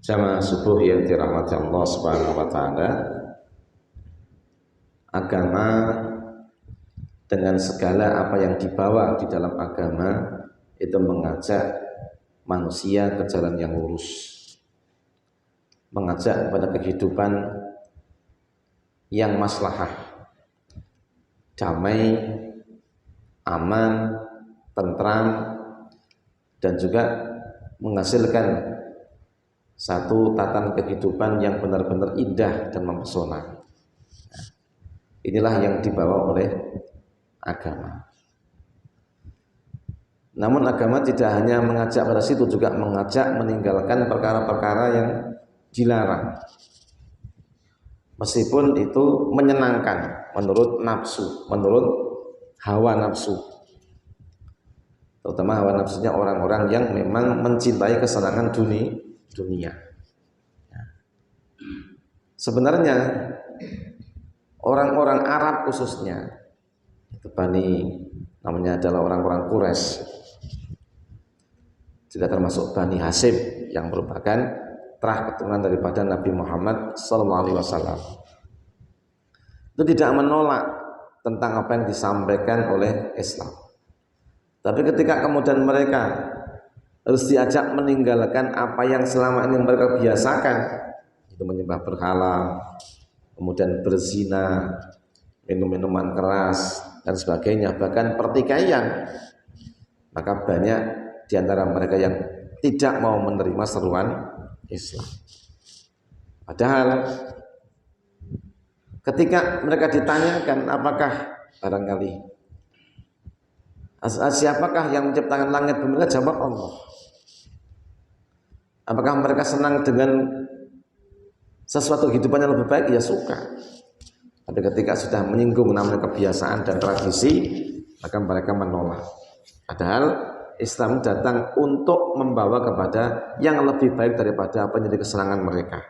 Jamaah subuh yang dirahmati Allah Subhanahu wa taala, agama dengan segala apa yang dibawa di dalam agama itu mengajak manusia ke jalan yang lurus, mengajak kepada kehidupan yang maslahah, damai, aman, tentram, dan juga menghasilkan satu tatanan kehidupan yang benar-benar indah dan mempesona. Inilah yang dibawa oleh agama. Namun agama tidak hanya mengajak pada situ, juga mengajak meninggalkan perkara-perkara yang dilarang. Meskipun itu menyenangkan menurut nafsu, menurut hawa nafsu. Terutama hawa nafsunya orang-orang yang memang mencintai kesenangan dunia. Sebenarnya orang-orang Arab khususnya, itu Bani, namanya adalah orang-orang Quraisy, juga termasuk Bani Hashim yang merupakan terah keturunan daripada Nabi Muhammad SAW. Itu tidak menolak tentang apa yang disampaikan oleh Islam. Tapi ketika kemudian mereka harus diajak meninggalkan apa yang selama ini mereka biasakan, itu menyembah berhala, kemudian berzina, minum-minuman keras dan sebagainya, bahkan pertikaian, maka banyak di antara mereka yang tidak mau menerima seruan Islam. Padahal ketika mereka ditanyakan, apakah barangkali siapakah yang menciptakan langit bumi, jawab Allah. Apakah mereka senang dengan sesuatu kehidupan yang lebih baik? Ya suka. Tapi ketika sudah menyinggung namanya kebiasaan dan tradisi, maka mereka menolak. Padahal Islam datang untuk membawa kepada yang lebih baik daripada apa yang jadi kesenangan mereka.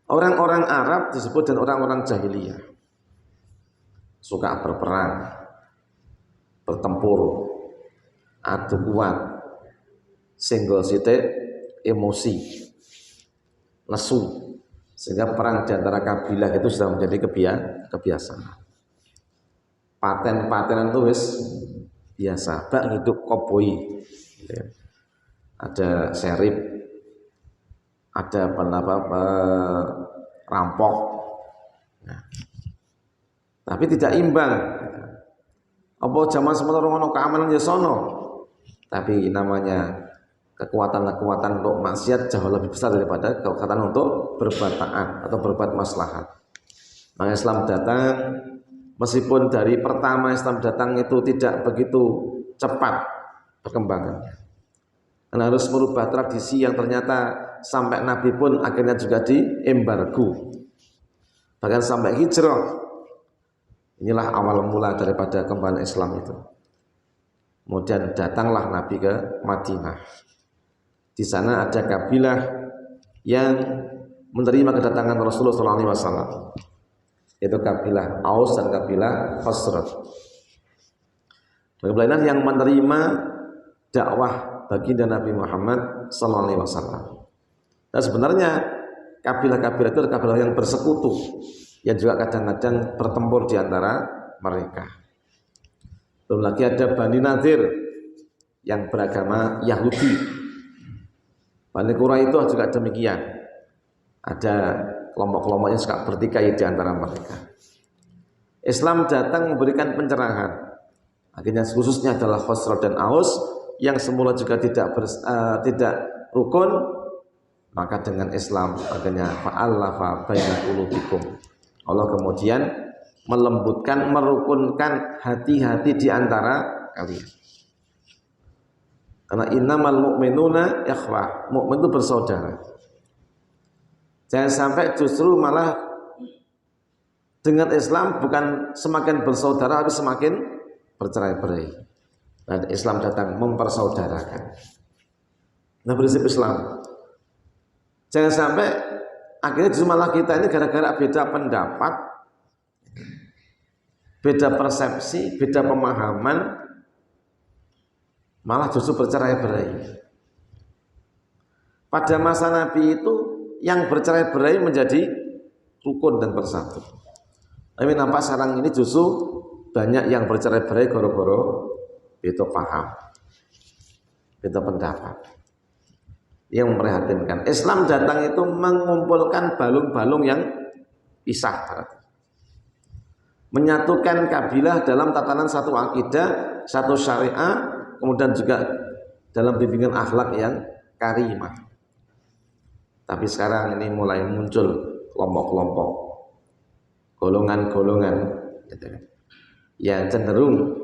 Orang-orang Arab disebut dan orang-orang jahiliyah, suka berperang, bertempur, adu kuat, single sitik, emosi, lesu, sehingga perang di antara kabilah itu sudah menjadi kebiasaan. Paten-patenan itu wis biasa, bak hidup koboi, ada serip, ada rampok, nah, tapi tidak imbang. Apa zaman sementara ono keamanan ya sono, tapi namanya kekuatan untuk maksiat jauh lebih besar daripada kekuatan untuk berbuat taat atau berbuat maslahat. Maka Islam datang, meskipun dari pertama Islam datang itu tidak begitu cepat perkembangannya, karena harus merubah tradisi yang ternyata sampai Nabi pun akhirnya juga diembargo, bahkan sampai hijrah. Inilah awal mula daripada kembang Islam itu. Kemudian datanglah Nabi ke Madinah. Di sana ada kabilah yang menerima kedatangan Rasulullah SAW, yaitu kabilah Aus dan kabilah Khazraj. Kabilah yang menerima dakwah baginda Nabi Muhammad SAW. Dan sebenarnya kabilah-kabilah itu adalah kabilah yang bersekutu, yang juga kadang-kadang bertempur di antara mereka. Belum lagi ada Bani Nadir yang beragama Yahudi. Bani Quraisy itu juga demikian. Ada kelompok-kelompok yang suka bertikai di antara mereka. Islam datang memberikan pencerahan. Akhirnya khususnya adalah Khazraj dan Aus yang semula juga tidak rukun, maka dengan Islam akhirnya fa'alafa baina qulubikum. Allah kemudian melembutkan, merukunkan hati-hati di antara kalian. Karena innamal mu'minuna ikhwah, mukmin itu bersaudara. Jangan sampai justru malah dengan Islam bukan semakin bersaudara, tapi semakin bercerai-berai. Dan Islam datang mempersaudarakan. Nah, prinsip Islam. Jangan sampai akhirnya justru malah kita ini gara-gara beda pendapat, beda persepsi, beda pemahaman, malah justru bercerai-berai. Pada masa Nabi itu yang bercerai-berai menjadi rukun dan bersatu. Tapi nampak sekarang ini justru banyak yang bercerai-berai goro-goro itu paham, itu pendapat. Yang memprihatinkan. Islam datang itu mengumpulkan balung-balung yang pisah, menyatukan kabilah dalam tatanan satu akidah, satu syariah, kemudian juga dalam bimbingan akhlak yang karimah. Tapi sekarang ini mulai muncul kelompok-kelompok, golongan-golongan gitu, yang cenderung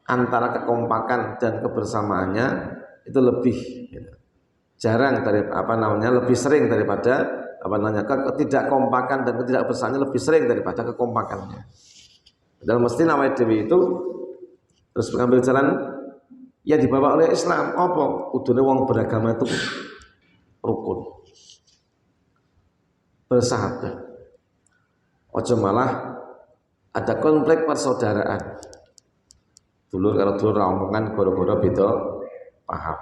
antara kekompakan dan kebersamaannya itu lebih gitu, jarang dari lebih sering daripada ketidakkompakan dan ketidakbersamaannya lebih sering daripada kekompakannya. Dalam mesti nama dewi itu terus mengambil jalan yang dibawa oleh Islam. Apa? Udune wong beragama itu rukun, bersahabat. Ojo malah ada konflik persaudaraan. Dulur kalau dulur omongan goro-goro beda paham.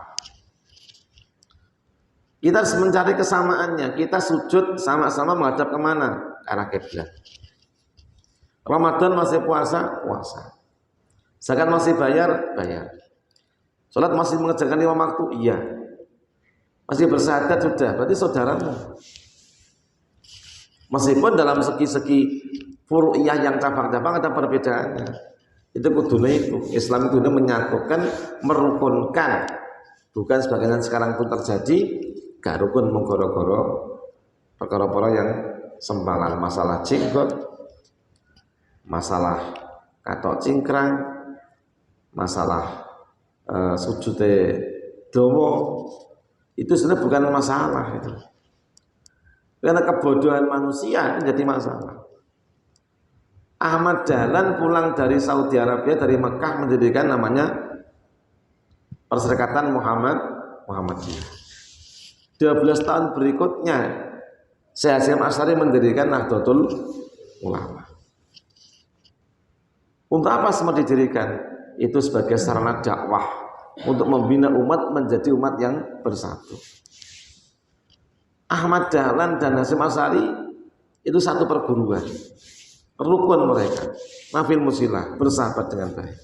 Kita harus mencari kesamaannya. Kita sujud sama-sama menghadap kemana? Ke arah kiblat. Ramadan masih puasa, puasa. Zakat masih bayar, bayar. Sholat masih mengerjakan 5 waktu, iya. Masih bersahadat sudah, berarti saudaramu. Meskipun dalam segi-segi furu'iyah yang cabang-cabang ada perbedaannya. Itu kudune itu. Islam itu menyatukan, merukunkan. Bukan sebagaimana sekarang pun terjadi, gak rukun menggoro-goro perkara-perkara yang sembalang, masalah jenggot, masalah katok cingkrang, masalah sujude domo, itu sebenarnya bukan masalah itu. Karena kebodohan manusia menjadi masalah. Ahmad Dahlan pulang dari Saudi Arabia, dari Mekah, mendirikan namanya Perserikatan Muhammadiyah. 12 tahun berikutnya Syekh Hasyim Asy'ari mendirikan Nahdlatul Ulama. Untuk apa semua didirikan? Itu sebagai sarana dakwah untuk membina umat menjadi umat yang bersatu. Ahmad Dahlan dan Hasyim Asy'ari itu satu perguruan, rukun mereka, Nafil Musilah, bersahabat dengan baik.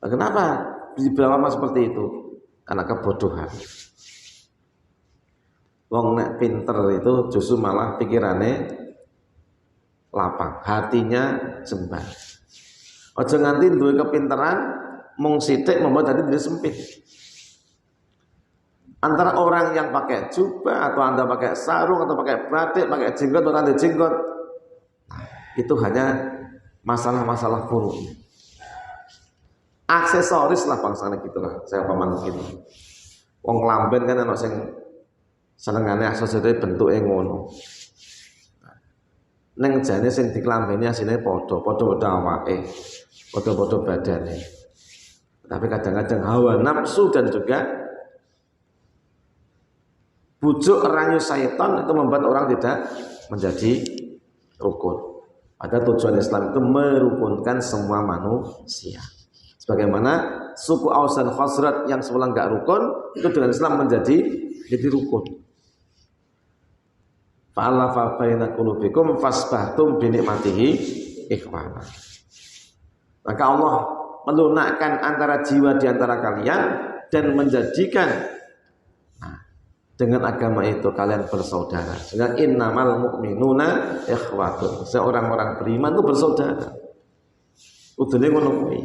Nah, kenapa dibawa seperti itu? Karena kebodohan. Wong nek pinter itu justru malah pikirannya lapang, hatinya jembar. Ojo nganti duwe kepinteran mung sithik membuat hati jadi sempit. Antara orang yang pakai jubah atau Anda pakai sarung atau pakai batik, pakai jenggot atau ada jenggot, itu hanya masalah-masalah furu. Aksesoris lah bangsane gitulah, saya paman gitu. Wong lamben kan ana sing senengane aksesoris bentuke ngono. Neng jane sing diklambeni asline padha awake, padha badane. Tapi kadang-kadang hawa nafsu dan juga bujuk rayu syaitan itu membuat orang tidak menjadi rukun. Ada tujuan Islam itu merukunkan semua manusia. Sebagaimana suku Aus dan Khazraj yang semula enggak rukun, itu dengan Islam menjadi rukun. Fa'alafa baina qulubikum fasbahtum bi ni'matihi ikhwana. Maka Allah melunakkan antara jiwa di antara kalian dan menjadikan dengan agama itu kalian bersaudara. Sehingga innamal mu'minuna ikhwatun. Seorang-orang beriman itu bersaudara. Udune ngono kuwi.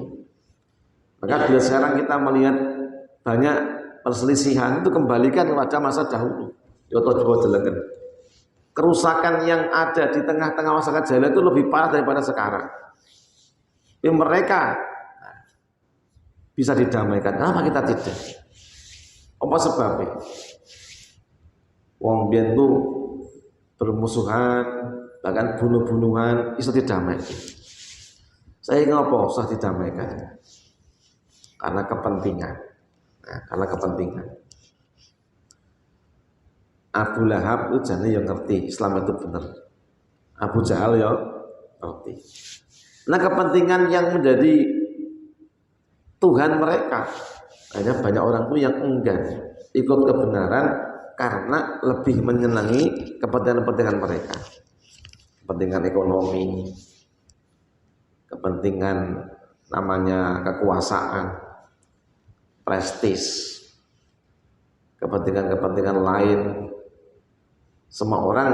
Maka bila sekarang kita melihat banyak perselisihan, itu kembalikan kepada masa dahulu. Yoto coba jelengen. Kerusakan yang ada di tengah-tengah masyarakat jahiliyah itu lebih parah daripada sekarang. Tapi mereka bisa didamaikan. Kenapa kita tidak? Apa sebabnya? Wong biyen itu bermusuhan, bahkan bunuh-bunuhan, bisa didamaikan. Saya ngapa usah didamaikan? Karena kepentingan. Nah, karena kepentingan. Abu Lahab itu jane yang ngerti Islam itu benar. Abu Jahal ya ngerti. Nah, kepentingan yang menjadi Tuhan mereka, hanya banyak orang pun yang enggan ikut kebenaran karena lebih menyenangi kepentingan-kepentingan mereka, kepentingan ekonomi, kepentingan namanya kekuasaan, prestis, kepentingan-kepentingan lain. Semua orang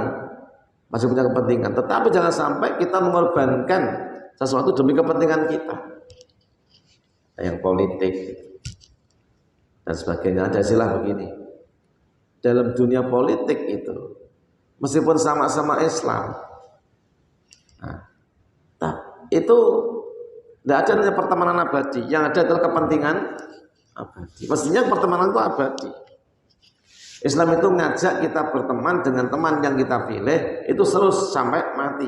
masih punya kepentingan, tetapi jangan sampai kita mengorbankan sesuatu demi kepentingan kita, yang politik dan sebagainya. Ada istilah begini, dalam dunia politik itu meskipun sama-sama Islam, nah, itu tidak ada namanya pertemanan abadi. Yang ada adalah kepentingan abadi. Mestinya pertemanan itu abadi. Islam itu ngajak kita berteman dengan teman yang kita pilih itu terus sampai mati.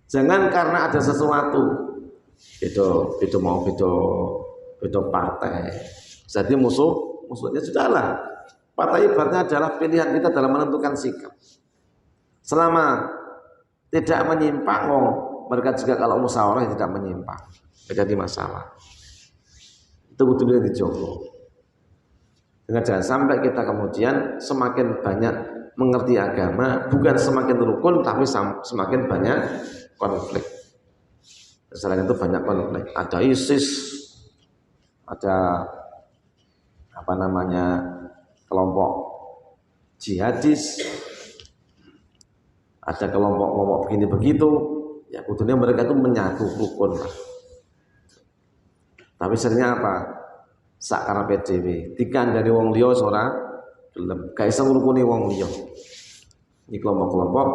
Jangan karena ada sesuatu beda partai jadi musuhnya. Sudahlah, partai ibaratnya adalah pilihan kita dalam menentukan sikap. Selama tidak menyimpang, mereka juga kalau musyawarah tidak menyimpang, tidak jadi masalah. Itu betul-betul dijogo. Dengan jangan sampai kita kemudian semakin banyak mengerti agama, bukan semakin rukun, tapi semakin banyak konflik. Selain itu banyak konflik. Ada ISIS, ada kelompok jihadis, ada kelompok begini begitu. Ya kudunya mereka itu menyatu rukun. Tapi seringnya apa? Sakara PDW, dikandani wong liya ora gelem, gak iso ngrukuni wong liya. Ini kelompok-kelompok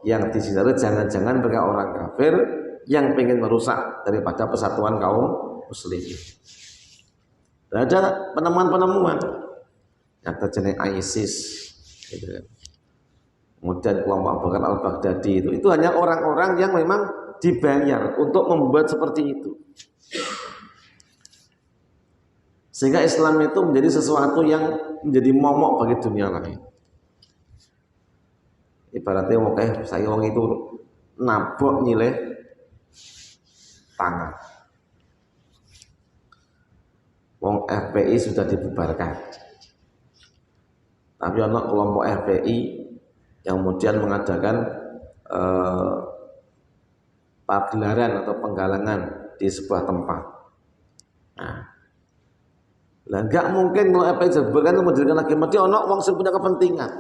yang disini jangan-jangan mereka orang kafir yang ingin merusak daripada persatuan kaum muslimin. Ada penemuan-penemuan yang terjadi ISIS, gitu kan. Kemudian kelompok Bakar al-Baghdadi itu hanya orang-orang yang memang dibayar untuk membuat seperti itu. Sehingga Islam itu menjadi sesuatu yang menjadi momok bagi dunia lain. Ibaratnya saya wong itu nabok nyileh tangan. Wong FPI sudah dibubarkan. Tapi ada kelompok FPI yang kemudian mengadakan pagelaran atau penggalangan di sebuah tempat. Nah, nggak mungkin kalau FPI dibubarkan itu mendirikan lagi. Mesti ono wong sing punya kepentingan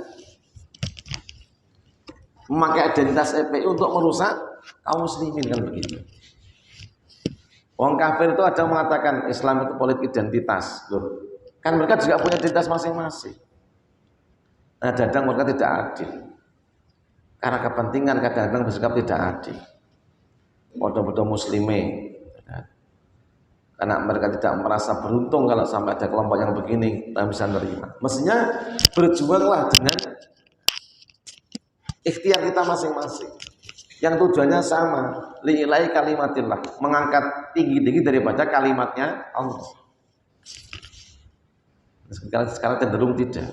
memakai identitas FPI untuk merusak kaum muslimin, kan begitu. Wong kafir itu ada mengatakan Islam itu politik identitas, loh. Kan mereka juga punya identitas masing-masing. Nah, kadang mereka tidak adil. Karena kepentingan kadang-kadang bersikap tidak adil. Bodoh-bodoh muslime. Karena mereka tidak merasa beruntung kalau sampai ada kelompok yang begini tak bisa menerima. Mestinya berjuanglah dengan ikhtiar kita masing-masing. Yang tujuannya sama, lillahi kalimatillah, mengangkat tinggi-tinggi daripada kalimatnya Allah. Sekarang cenderung tidak.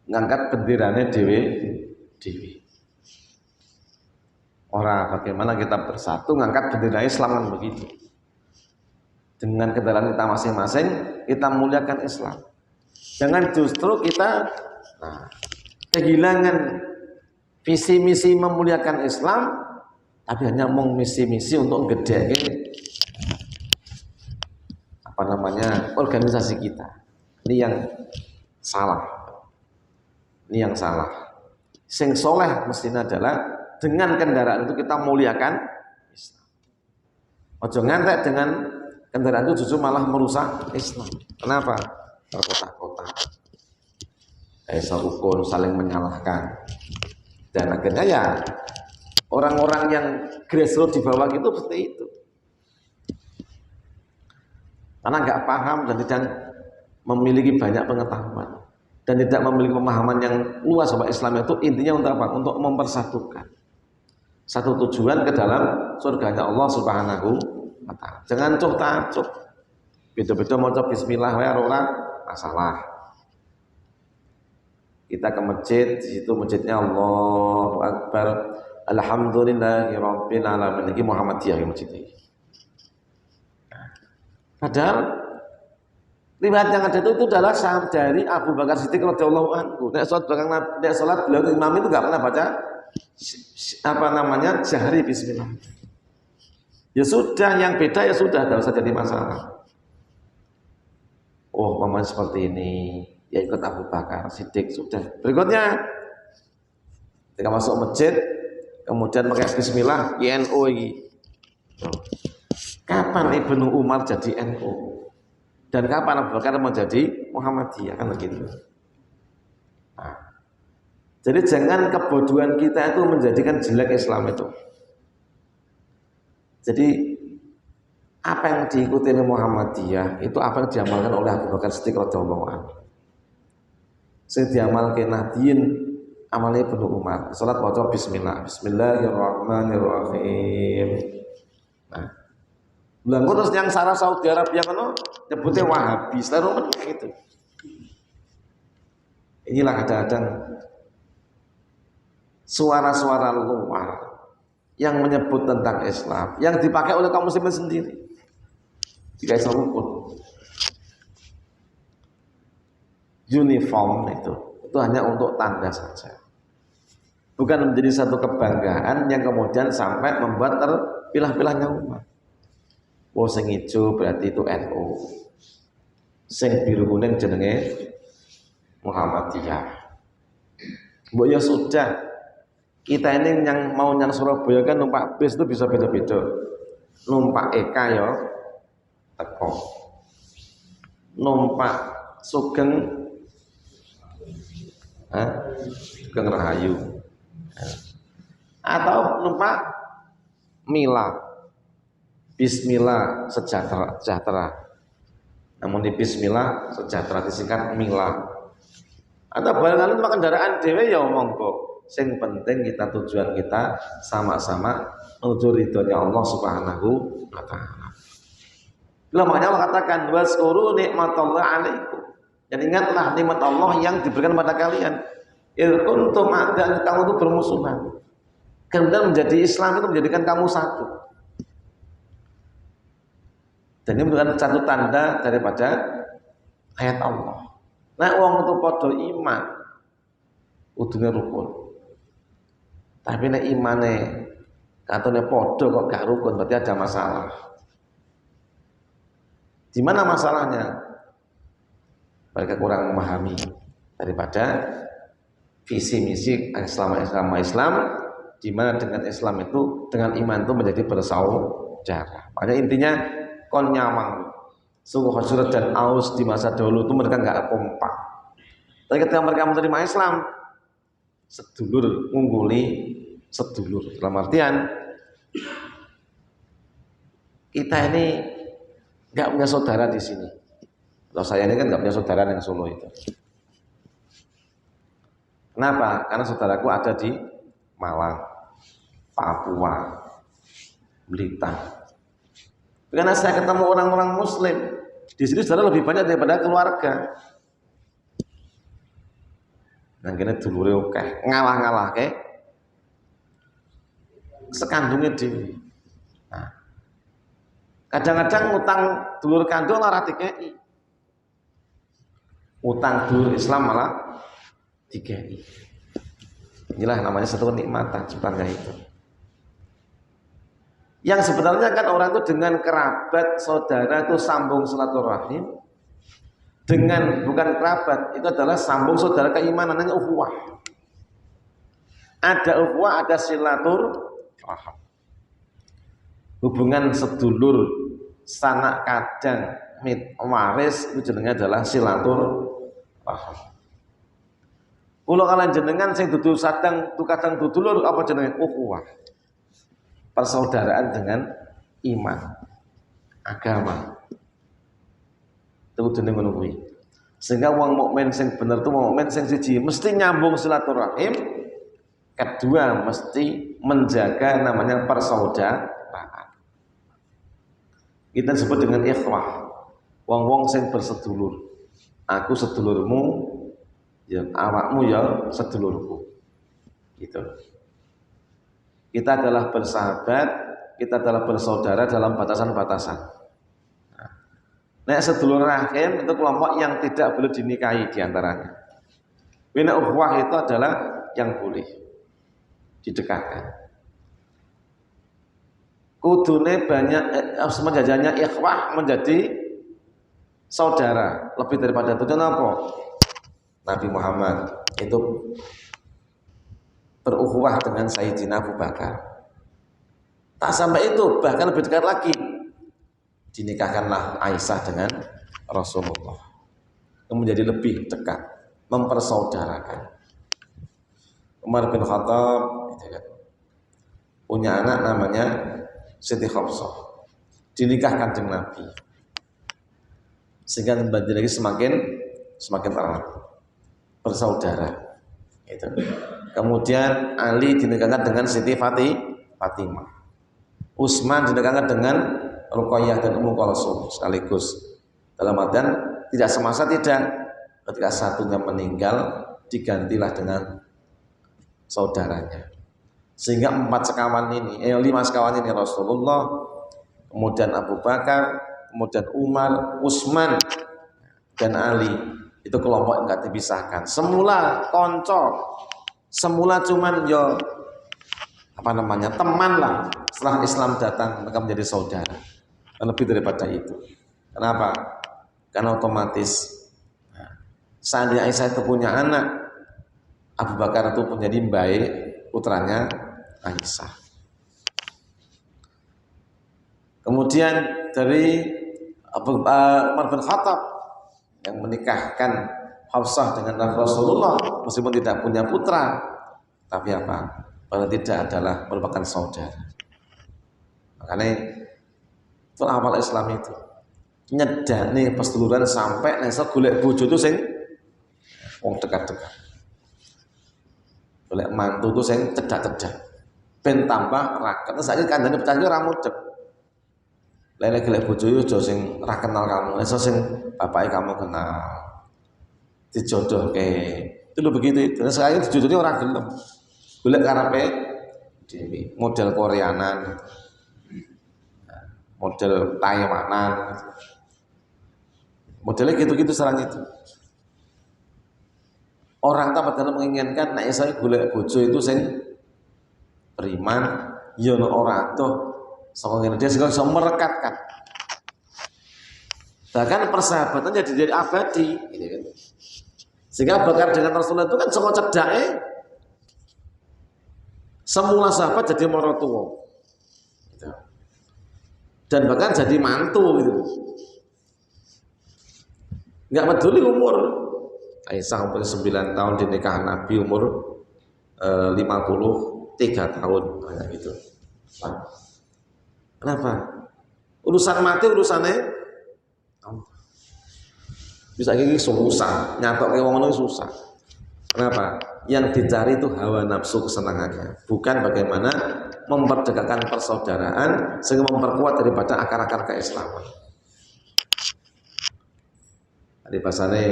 Ngangkat benderanya dewi. Orang bagaimana kita bersatu ngangkat bendera Islam kan begitu. Dengan kendaraan kita masing-masing, kita muliakan Islam. Jangan justru kita kehilangan visi misi memuliakan Islam, tapi hanya mau misi-misi untuk gede organisasi kita. Ini yang salah. Ini yang salah. Sing soleh mestinya adalah dengan kendaraan itu kita muliakan Islam. Ojo ngantek dengan kendaraan itu justru malah merusak Islam. Kenapa? Terkotak-kotak, rukun, saling menyalahkan, dan akhirnya ya orang-orang yang grassroots di bawah itu seperti itu. Karena nggak paham dan tidak memiliki banyak pengetahuan dan tidak memiliki pemahaman yang luas bahwa Islam itu intinya untuk apa? Untuk mempersatukan satu tujuan ke dalam surganya Allah Subhanahu wa Ta'ala. Jangan cuk-cuk, beda-beda mau cuk bismillah ya orang masalah. Kita ke masjid, di situ masjidnya Allahu Akbar, alhamdulillahirabbil alamin. Ini Muhammadiyah yang masjid ini. Padahal Riwayat yang ada itu adalah saham dari Abu Bakar Siddiq radhiyallahu anhu. Nek salat belakang nek salat beliau imam itu enggak pernah baca apa namanya jahri bismillah. Ya sudah, yang beda ya sudah, tidak usah jadi masalah. Oh, paman seperti ini, ya ikut Abu Bakar Siddiq sudah. Berikutnya, ketika masuk masjid, kemudian pakai bismillah, NU ini. Kapan Ibnu Umar jadi NU? Dan kapan Abu Bakar menjadi Muhammadiyah? Kan begitu. Nah, jadi jangan kebodohan kita itu menjadikan jelek Islam itu. Jadi apa yang diikuti oleh Muhammadiyah itu apa yang diamalkan oleh Abu Bakar Siddiq radhiyallahu anhu. Sing diamalkan Nahdien amalnya Ibnu Umar. Salat waca bismillah. Bismillahirrahmanirrahim. Nah, belum terus yang Sarah Saudi Arabia kan nyebutnya Wahabi, selalu gitu. Inilah kadang-kadang suara-suara luar yang menyebut tentang Islam yang dipakai oleh kaum muslimin sendiri. Jika Islam rukun, uniform itu hanya untuk tanda saja, bukan menjadi satu kebanggaan yang kemudian sampai membuat terpilah-pilahnya umat. Oh, sing hijau berarti itu NU, sing biru kuning jenenge Muhammadiyah. Mbok ya sudah, kita ini yang mau nyang Surabaya kan numpak bis itu bisa beda-beda. Numpak Eka ya teko, numpak Sugeng Sugeng Rahayu, atau numpak Mila Bismillah sejahtera. Namun di Bismillah sejahtera disingkat Mila. Atau barangkali numpak kendaraan dhewe ya monggo. Sing penting kita tujuan kita sama-sama menuju ridhonya Allah Subhanahu wa taala. Makanya Allah katakan waskuru nikmatallahi alaikum. Dan ingatlah nikmat Allah yang diberikan kepada kalian. Il kuntum a'da'an, kamu itu bermusuhan. Kemudian menjadi Islam itu menjadikan kamu satu. Dan ini merupakan satu tanda daripada ayat Allah. Nah, wong itu padha iman, kudune rukun. Tapi nek imane katone padha kok gak rukun, berarti ada masalah. Di mana masalahnya? Mereka kurang memahami daripada visi misi Islam, di mana dengan Islam itu, dengan iman itu menjadi bersaudara. Makanya intinya kon nyamang. Sungguh Khazraj dan Aus di masa dahulu itu mereka nggak kompak. Tapi ketika mereka menerima Islam, sedulur ngungguli sedulur. Dalam artian kita ini nggak punya saudara di sini. Kalau saya ini kan nggak punya saudara yang Solo itu. Kenapa? Karena saudaraku ada di Malang, Papua, Blitar. Karena saya ketemu orang-orang Muslim di sini saudara lebih banyak daripada keluarga. Nah, gini dulure oke, ngalah-ngalah ke, sekandungnya di. Nah, kadang-kadang utang dulur kandung malah dikei, utang dulur Islam malah dikei. Inilah namanya satu kenikmatan sebenarnya itu. Yang sebenarnya kan orang itu dengan kerabat, saudara itu sambung silaturahim. Dengan bukan kerabat, itu adalah sambung saudara keimanan, namanya ukhuwah. Ada ukhuwah, ada silaturahim. Hubungan sedulur, sanak kadang, waris itu jenenge adalah silaturahim. Kalau kalian jenengan sing dudu sadang, tu kadang dudulur apa jenenge ukhuwah. Persaudaraan dengan iman, agama. Itu jenenge ngono kuwi. Sehingga wong mukmin sing bener itu wong mukmin sing siji mesti nyambung silaturahim, kedua mesti menjaga namanya persaudaraan. Kita sebut dengan ikhwah. Wong-wong sing bersedulur. Aku sedulurmu, ya awakmu ya sedulurku. Gitu. Kita adalah bersahabat, kita adalah bersaudara dalam batasan-batasan. Nek sedulur rahim itu kelompok yang tidak boleh dinikahi diantaranya. Bina ukhuwah itu adalah yang boleh didekatkan. Kudune banyak menjadinya ikhwah menjadi saudara lebih daripada itu. Kenapa? Nabi Muhammad itu berukhuwah dengan Sayyidina Abu Bakar. Tak sampai itu, bahkan lebih dekat lagi, dinikahkanlah Aisyah dengan Rasulullah. Itu menjadi lebih dekat, mempersaudarakan. Umar bin Khattab punya anak namanya Siti Hafsah, dinikahkan dengan Nabi, sehingga menjadi lagi semakin erat bersaudara. Itu. Kemudian Ali dinikahkan dengan Siti Fatimah. Utsman dinikahkan dengan Ruqayyah dan Ummu Kulsum sekaligus. Dalam artian tidak semasa tidak, ketika satunya meninggal digantilah dengan saudaranya. Sehingga 5 sekawan ini Rasulullah, kemudian Abu Bakar, kemudian Umar, Utsman dan Ali, itu kelompok yang gak dipisahkan. Semula konco, semula cuman teman lah. Setelah Islam datang mereka menjadi saudara. Dan lebih daripada itu. Kenapa? Karena otomatis seandainya Aisyah itu punya anak, Abu Bakar itu menjadi baik putranya Aisyah. Kemudian dari Umar bin Khattab yang menikahkan Hafsah dengan Rasulullah meskipun tidak punya putra, tapi apa? Paling tidak adalah merupakan saudara. Makanya itu awal Islam itu nyedani perseduluran sampai nesa golek bojo itu sing wong dekat-dekat, golek mantu itu sing cedak-cedak, ben tambah raket. Saiki kandhane pecah iki ora mudhek. Lele golek bojo yo aja sing ra kenal kamu, nesa sing bapake kamu kenal. Dijodohke. Itu lho begitu. Terus saya dijodohne ora gelem. Golek karepe dhewe, model Koreanan, model Taiwanan, modelnya gitu-gitu serang itu. Orang tak benar menginginkan, nah saya golek bojo itu sing beriman, ya ora tuh, soalnya dia bisa merekatkan. Bahkan persahabatan jadi abadi, gitu kan. Sehingga Bakar dengan Rasulullah itu kan semua cedake. Semua sahabat jadi maratuwa. Dan bahkan jadi mantu gitu. Enggak peduli umur. Aisyah umur 9 tahun dinikahan Nabi umur 53 tahun kayak gitu. Kenapa? Urusan mati urusannya bisa gini susah, nyatoke wong ngono susah. Kenapa? Yang dicari itu hawa nafsu kesenangannya, bukan bagaimana memperdagangkan persaudaraan sehingga memperkuat daripada akar-akar keislaman. Tadi pasane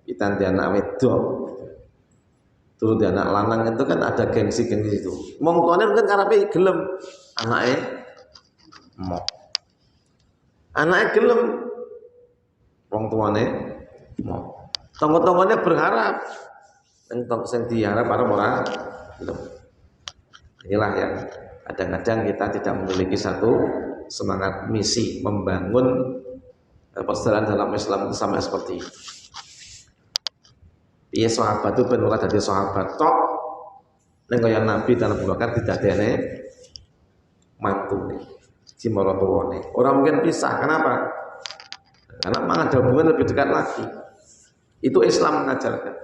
kita di anak wedok, turun di anak lanang itu kan ada gengsi-gengsi itu. Wong tuane mungkin karepe gelem, anake mau. Anake gelem, wong tuane mau. Tonggo-tonggonya berharap, yang diharap orang belum. Inilah yang kadang-kadang kita tidak memiliki satu semangat misi membangun persaudaraan dalam Islam itu sama seperti itu. Iya sahabat itu benar dari sahabat tok, neng kaya Nabi dan Abu Bakar tidak ada mantu si maratuwane. Orang mungkin pisah, kenapa? Karena memang ada hubungan lebih dekat lagi. Itu Islam mengajarkan.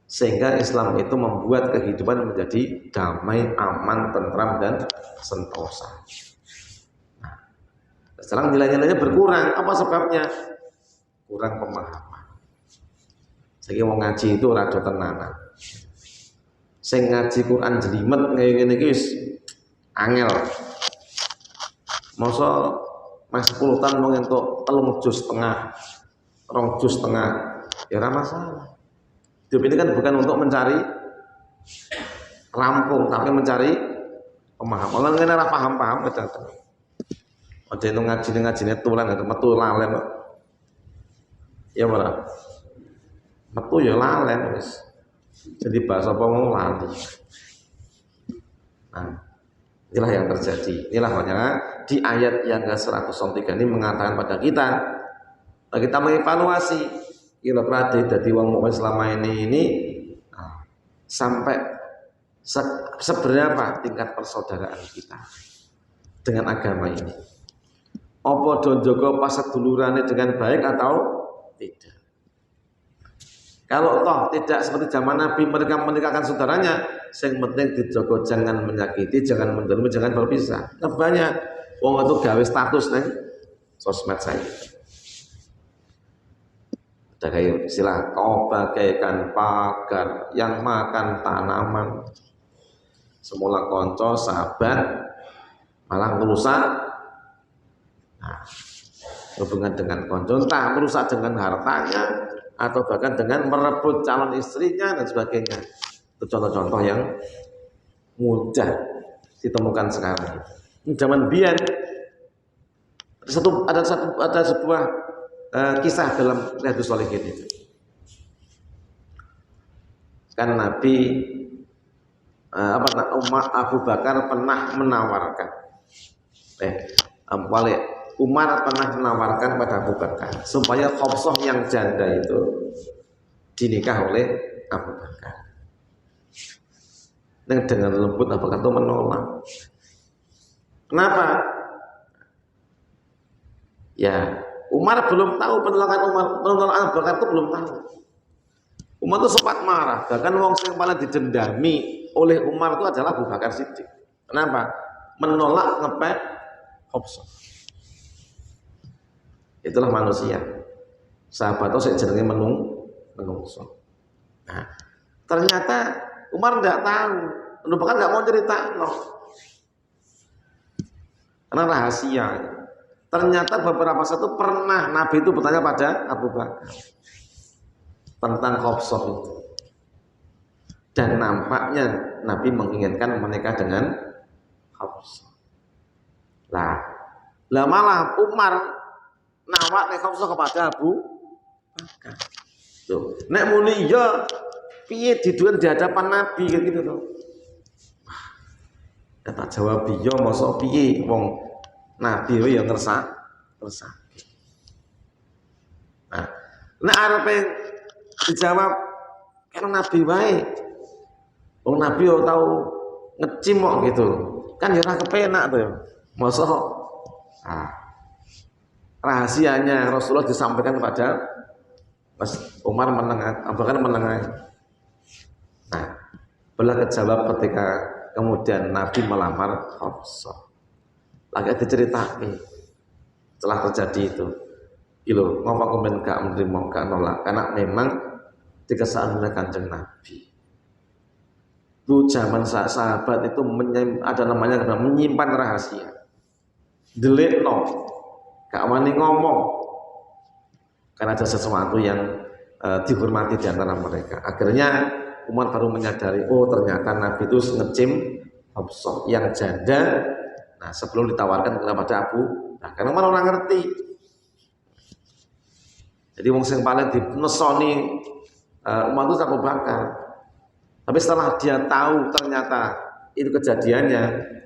Sehingga Islam itu membuat kehidupan menjadi damai, aman, tentram, dan sentosa. Nah, sekarang nilai-nilainya berkurang. Apa sebabnya? Kurang pemahaman. Sehingga mau ngaji itu rada tenanan. Sing ngaji Quran jelimet ngene iki wis angel. Masa mas 10 tahun mau entuk 3 juz setengah, 2 juz setengah, ya ora masalah. Hidup ini kan bukan untuk mencari rampung, tapi mencari pemahaman. Orang yang ora paham-paham kadang-kadang. Ada yang ngaji-ngajine tulan ada metu lalen. Ya ora. Metu ya lalen wis. Jadi bahasa apa mau lali. Nah, inilah yang terjadi. Inilah makanya di ayat yang ke-103 ini mengatakan pada kita mengevaluasi kira-kira dari wong mukmin selama ini sampai seberapa tingkat persaudaraan kita dengan agama ini. Apa do njaga pasedulurane dengan baik atau tidak? Kalau toh tidak seperti zaman Nabi mereka menikahkan saudaranya, yang penting dijogo jangan menyakiti, jangan mendolimi, jangan berpisah. Nah, banyak wong itu gawe status neng sosmed saya. Ada kayak istilah kau bagaikan pagar yang makan tanaman. Semula konco sahabat malah merusak. Nah, hubungan dengan konco entah merusak dengan hartanya atau bahkan dengan merebut calon istrinya dan sebagainya. Itu contoh-contoh yang mudah ditemukan sekarang. Zaman biyen ada sebuah kisah dalam Riyadhus Shalihin itu. Kan Nabi Abu Bakar pernah menawarkan Umar pernah menawarkan pada Abu Bakar supaya Hafsah yang janda itu dinikah oleh Abu Bakar. Dan dengan lembut Abu Bakar itu menolak. Kenapa? Ya, Umar belum tahu penolakan Abu Bakar itu belum tahu. Umar itu sempat marah. Bahkan wong yang paling didendami oleh Umar itu adalah Abu Bakar Siddiq. Kenapa? Menolak ngepek Hafsah. Itulah manusia. Sahabat itu saya jenenge menungso. Nah, ternyata Umar tidak tahu. Abu Bakar nggak mau cerita, karena rahasia. Ternyata beberapa saat itu pernah Nabi itu bertanya pada Abu Bakar tentang Hafsah itu. Dan nampaknya Nabi menginginkan menikah dengan Hafsah. Lah malah Umar nawak nek Hafsah kepada Abu Bakar. Tuh, nek muni iya piye diduan di hadapan Nabi kayak gitu tuh. Ya tak jawab iya mosok piye wong Nabi ya ngersak. Nah, nek arepe dijawab kan Nabi wae. Wong Nabi yo tahu ngecim kok gitu. Kan ya ora kepenak tuh. Mosok rahasianya Rasulullah disampaikan kepada Mas Umar menengah, Abu Bakar menengah. Nah, belah kejawab ketika kemudian Nabi melamar Hafsah. Lagi diceritakan setelah terjadi itu. Ilo, ngapa komen gak menerima, gak nolak? Karena memang dikesan oleh Kanjeng Nabi. Dulu zaman sahabat itu ada namanya menyimpan rahasia. Delikno. Gak wani ngomong karena ada sesuatu yang dihormati di antara mereka. Akhirnya Umar baru menyadari, oh ternyata Nabi itu ngecim Hafsah yang janda. Nah, sebelum ditawarkan kepada Abu Bakar, karena Umar orang ngerti. Jadi wong sing paling dinesoni Umar itu Abu Bakar. Tapi setelah dia tahu ternyata itu kejadiannya,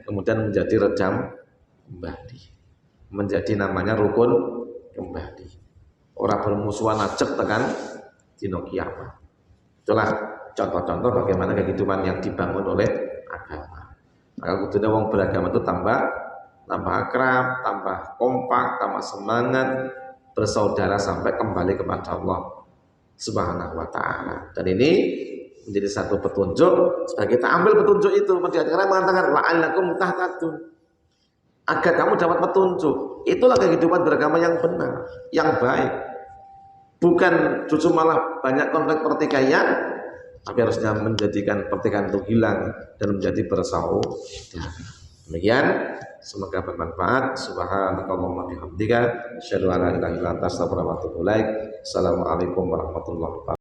kemudian menjadi redam kembali. Menjadi namanya rukun kembali. Orang bermusuhan ajek tekan dino kiamat. Itulah contoh-contoh bagaimana kehidupan yang dibangun oleh agama. Maka kudunya wong beragama itu tambah akrab, tambah kompak, tambah semangat, bersaudara sampai kembali kepada Allah Subhanahu wa taala. Dan ini menjadi satu petunjuk sebagai kita ambil petunjuk itu. Karena mengatakan la'allakum tahtadun. Agar kamu dapat petunjuk. Itulah kehidupan beragama yang benar, yang baik. Bukan justru malah banyak konflik pertikaian, tapi harusnya menjadikan pertikaian itu hilang dan menjadi bersaudara. Demikian, semoga bermanfaat. Subhanakallahumma bihamdika asyhadu an la ilaha illa anta astaghfiruka wa atubu ilaik. Assalamualaikum warahmatullahi wabarakatuh.